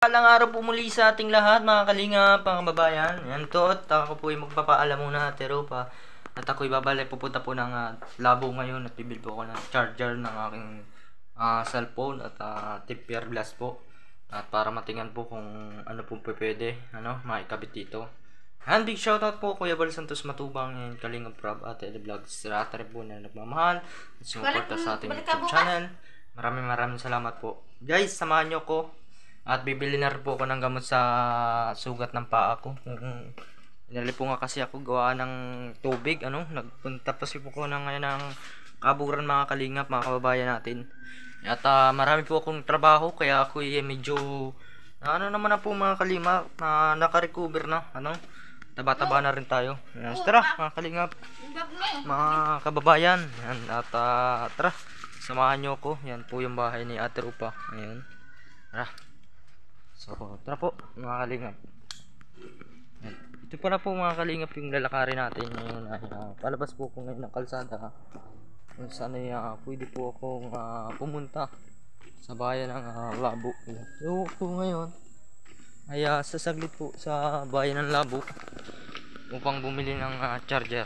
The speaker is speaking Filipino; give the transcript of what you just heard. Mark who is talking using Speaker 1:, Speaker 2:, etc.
Speaker 1: Palang araw po muli sa ating lahat mga kalingap, mga kababayan. Yan to, at ako po ay magpapaalam muna at Europa. At ako'y babalik, pupunta po ng labo ngayon at bibili po ako ng charger ng aking cellphone at TPR glass po. At para matingnan po kung ano po pwede, maikabit dito. And big shoutout po Kuya Bal Santos Matubang and Kalingap Rob at Ede Vlogs. Lahat rin po na nagmamahal at sumuporta sa ating YouTube channel. Maraming salamat po. Guys, samahan nyo ko. At bibili na rin po ako ng gamot sa sugat ng paa ko. Inali po nga kasi ako gawa ng tubig. Tapos po ko na ngayon ng kaburan mga kalingap, mga kababayan natin. At marami po akong trabaho kaya ako medyo naman na po mga kalingap na naka-recover na. Taba-taba na rin tayo. Tara mga kalingap, mga kababayan. At tara, samahan nyo ko. Yan po yung bahay ni Ate Rupa. Ayun. Tara. So, tara po mga kalingap. Ito pa na po mga kalingap yung lalakarin natin ngayon. Palabas po ko ngayon ng kalsada. Kung saan ay pwede po akong pumunta sa bayan ng Labo. So po ngayon ay sasaglit po sa bayan ng Labo upang bumili ng charger.